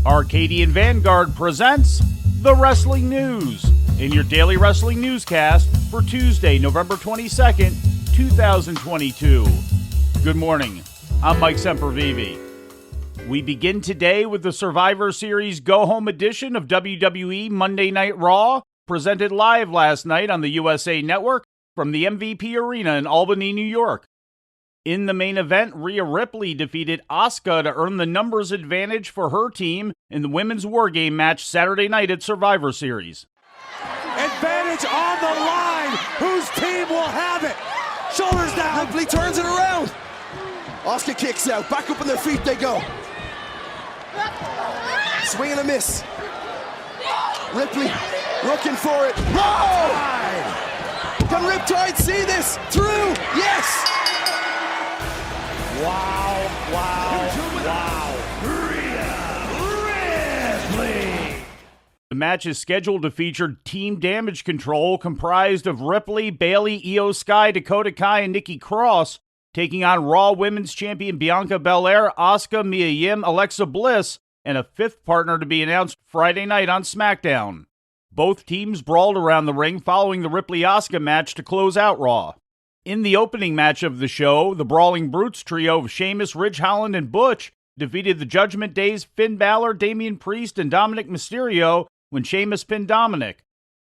Arcadian Vanguard presents The Wrestling News in your daily wrestling newscast for Tuesday, November 22nd, 2022. Good morning. I'm Mike Sempervive. We begin today with the Survivor Series Go-Home edition of WWE Monday Night Raw, presented live last night on the USA Network from the MVP Arena in Albany, New York. In the main event, Rhea Ripley defeated Asuka to earn the numbers advantage for her team in the Women's War Game match Saturday night at Survivor Series. Advantage on the line. Whose team will have it? Shoulders down. Ripley turns it around. Asuka kicks out. Back up on their feet they go. Swing and a miss. Ripley looking for it. Oh! Can Riptide see this? Through. Yes! Wow. Rhea Ripley. The match is scheduled to feature Team Damage Control comprised of Ripley, Bayley, Io Sky, Dakota Kai, and Nikki Cross taking on Raw Women's Champion Bianca Belair, Asuka, Mia Yim, Alexa Bliss, and a fifth partner to be announced Friday night on SmackDown. Both teams brawled around the ring following the Ripley-Asuka match to close out Raw. In the opening match of the show, the Brawling Brutes trio of Sheamus, Ridge Holland, and Butch defeated the Judgment Day's Finn Balor, Damian Priest, and Dominic Mysterio when Sheamus pinned Dominic.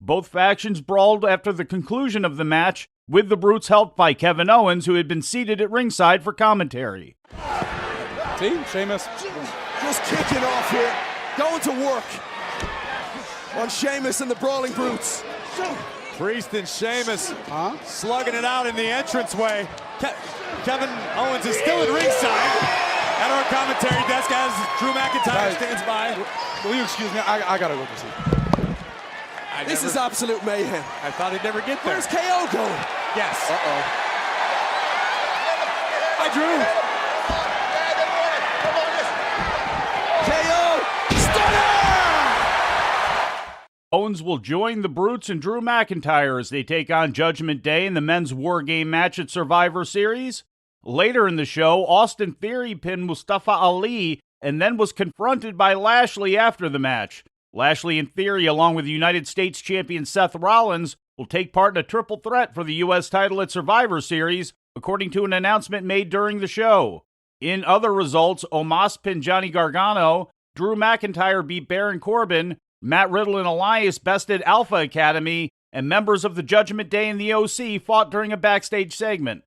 Both factions brawled after the conclusion of the match, with the Brutes helped by Kevin Owens, who had been seated at ringside for commentary. See, Sheamus Just kicking off here. Going to work on Sheamus and the Brawling Brutes. Priest and Sheamus slugging it out in the entranceway. Kevin Owens is still at ringside. At our commentary desk as Drew McIntyre stands by. Will you excuse me? I gotta go proceed. This is absolute mayhem. I thought he'd never get there. Where's KO going? Yes. Hi, Drew. KO. Stunner! Owens will join the Brutes and Drew McIntyre as they take on Judgment Day in the Men's War Game match at Survivor Series. Later in the show, Austin Theory pinned Mustafa Ali and then was confronted by Lashley after the match. Lashley and Theory, along with United States champion Seth Rollins, will take part in a triple threat for the U.S. title at Survivor Series, according to an announcement made during the show. In other results, Omos pinned Johnny Gargano, Drew McIntyre beat Baron Corbin, Matt Riddle and Elias bested Alpha Academy, and members of the Judgment Day and the OC fought during a backstage segment.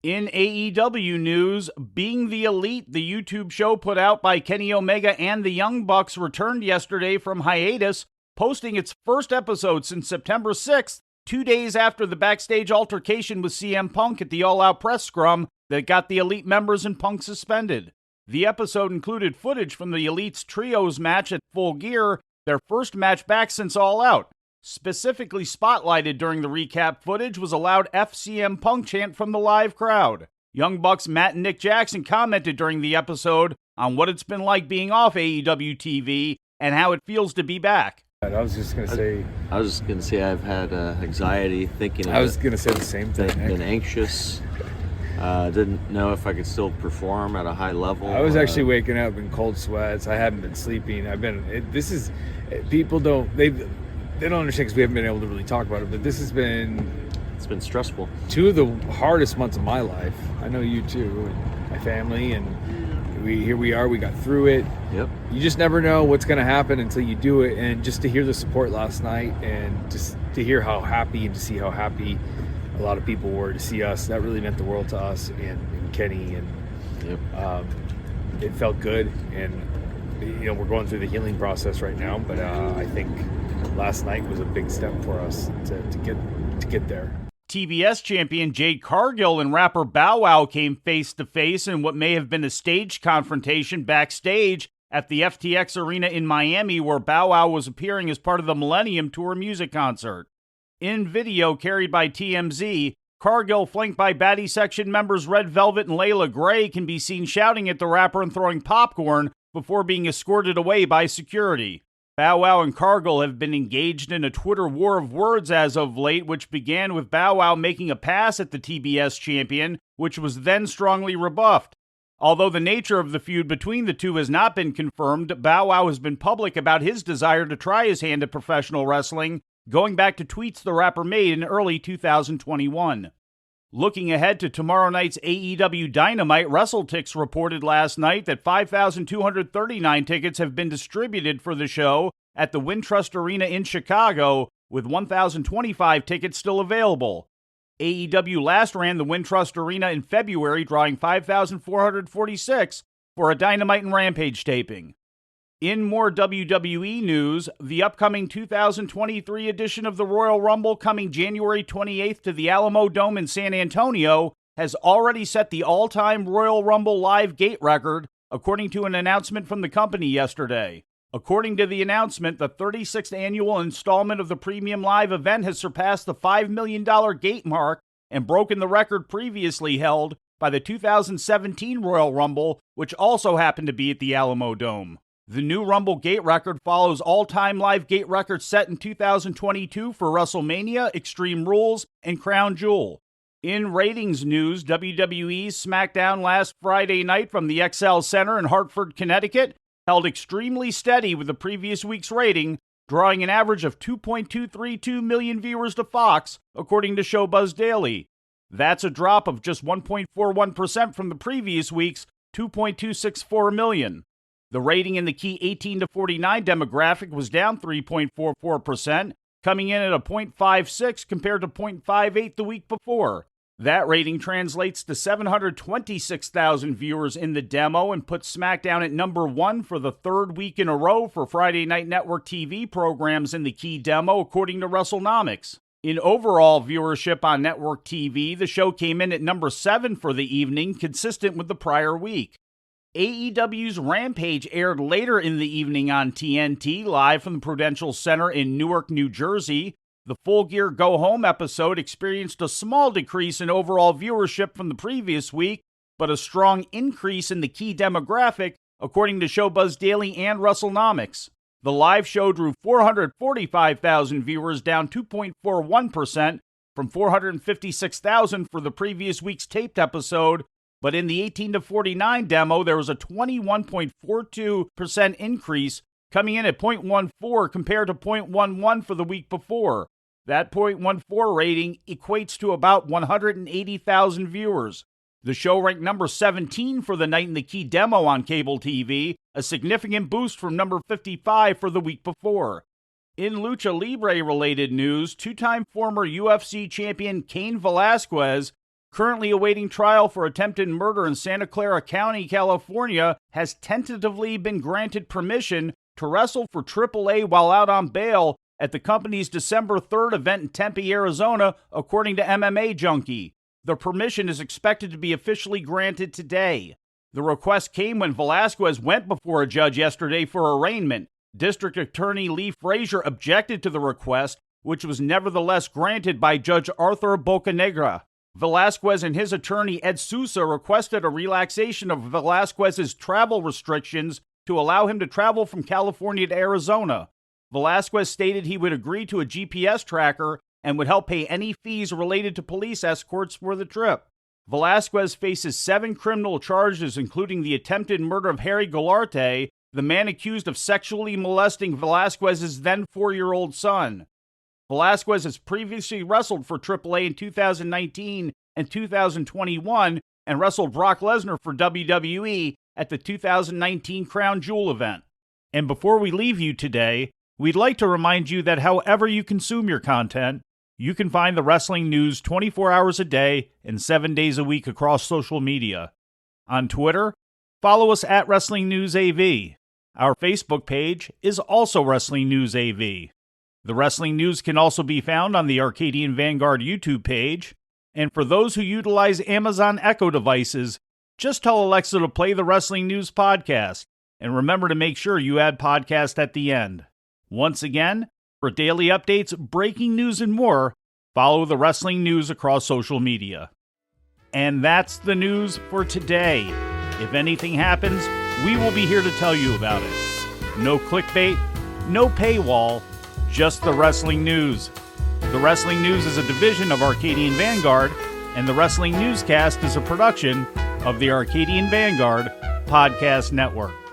In AEW news, Being the Elite, the YouTube show put out by Kenny Omega and the Young Bucks, returned yesterday from hiatus, posting its first episode since September 6th, 2 days after the backstage altercation with CM Punk at the All Out Press Scrum that got the Elite members and Punk suspended. The episode included footage from the Elite's Trios match at Full Gear, their first match back since All Out. Specifically spotlighted during the recap footage was a loud FCM Punk chant from the live crowd. Young Bucks Matt and Nick Jackson commented during the episode on what it's been like being off AEW TV and how it feels to be back. I was just going to say... I've had anxiety thinking I was going to say the same thing. Been anxious. Didn't know if I could still perform at a high level. I was actually waking up in cold sweats. I hadn't been sleeping. People don't understand because we haven't been able to really talk about it, but it's been stressful. 2 of the hardest months of my life. I know you too, and my family, and here we are. We got through it. Yep. You just never know what's going to happen until you do it, and just to hear the support last night, and just to hear how happy and to see how happy a lot of people were to see us, that really meant the world to us and Kenny, and it felt good. And we're going through the healing process right now, but I think last night was a big step for us to get there. TBS champion Jade Cargill and rapper Bow Wow came face-to-face in what may have been a staged confrontation backstage at the FTX Arena in Miami, where Bow Wow was appearing as part of the Millennium Tour music concert. In video carried by TMZ, Cargill, flanked by Batty Section members Red Velvet and Layla Gray, can be seen shouting at the rapper and throwing popcorn before being escorted away by security. Bow Wow and Cargill have been engaged in a Twitter war of words as of late, which began with Bow Wow making a pass at the TBS champion, which was then strongly rebuffed. Although the nature of the feud between the two has not been confirmed, Bow Wow has been public about his desire to try his hand at professional wrestling, going back to tweets the rapper made in early 2021. Looking ahead to tomorrow night's AEW Dynamite, WrestleTix reported last night that 5,239 tickets have been distributed for the show at the Wintrust Arena in Chicago, with 1,025 tickets still available. AEW last ran the Wintrust Arena in February, drawing 5,446 for a Dynamite and Rampage taping. In more WWE news, the upcoming 2023 edition of the Royal Rumble, coming January 28th to the Alamo Dome in San Antonio, has already set the all-time Royal Rumble live gate record, according to an announcement from the company yesterday. According to the announcement, the 36th annual installment of the premium live event has surpassed the $5 million gate mark and broken the record previously held by the 2017 Royal Rumble, which also happened to be at the Alamo Dome. The new Rumble gate record follows all-time live gate records set in 2022 for WrestleMania, Extreme Rules, and Crown Jewel. In ratings news, WWE's SmackDown last Friday night from the XL Center in Hartford, Connecticut, held extremely steady with the previous week's rating, drawing an average of 2.232 million viewers to Fox, according to Showbuzz Daily. That's a drop of just 1.41% from the previous week's 2.264 million. The rating in the key 18 to 49 demographic was down 3.44%, coming in at a 0.56 compared to 0.58 the week before. That rating translates to 726,000 viewers in the demo and puts SmackDown at number 1 for the third week in a row for Friday Night Network TV programs in the key demo, according to WrestleNomics. In overall viewership on network TV, the show came in at number 7 for the evening, consistent with the prior week. AEW's Rampage aired later in the evening on TNT, live from the Prudential Center in Newark, New Jersey. The Full Gear Go Home episode experienced a small decrease in overall viewership from the previous week, but a strong increase in the key demographic, according to Showbuzz Daily and WrestleNomics. The live show drew 445,000 viewers, down 2.41% from 456,000 for the previous week's taped episode, but in the 18 to 49 demo, there was a 21.42% increase, coming in at 0.14 compared to 0.11 for the week before. That 0.14 rating equates to about 180,000 viewers. The show ranked number 17 for the night in the key demo on cable TV, a significant boost from number 55 for the week before. In Lucha Libre-related news, two-time former UFC champion Cain Velasquez, currently awaiting trial for attempted murder in Santa Clara County, California, has tentatively been granted permission to wrestle for AAA while out on bail at the company's December 3rd event in Tempe, Arizona, according to MMA Junkie. The permission is expected to be officially granted today. The request came when Velasquez went before a judge yesterday for arraignment. District Attorney Lee Frazier objected to the request, which was nevertheless granted by Judge Arthur Bocanegra. Velasquez and his attorney Ed Sousa requested a relaxation of Velasquez's travel restrictions to allow him to travel from California to Arizona. Velasquez stated he would agree to a GPS tracker and would help pay any fees related to police escorts for the trip. Velasquez faces 7 criminal charges, including the attempted murder of Harry Golarte, the man accused of sexually molesting Velasquez's then 4-year-old son. Velasquez has previously wrestled for AAA in 2019 and 2021 and wrestled Brock Lesnar for WWE at the 2019 Crown Jewel event. And before we leave you today, we'd like to remind you that however you consume your content, you can find the wrestling news 24 hours a day and 7 days a week across social media. On Twitter, follow us at Wrestling News AV. Our Facebook page is also Wrestling News AV. The Wrestling News can also be found on the Arcadian Vanguard YouTube page, and for those who utilize Amazon Echo devices, just tell Alexa to play the Wrestling News podcast, and remember to make sure you add podcast at the end. Once again, for daily updates, breaking news, and more, follow the Wrestling News across social media. And that's the news for today. If anything happens, we will be here to tell you about it. No clickbait, no paywall, just the Wrestling News. The Wrestling News is a division of Arcadian Vanguard, and the Wrestling Newscast is a production of the Arcadian Vanguard Podcast Network.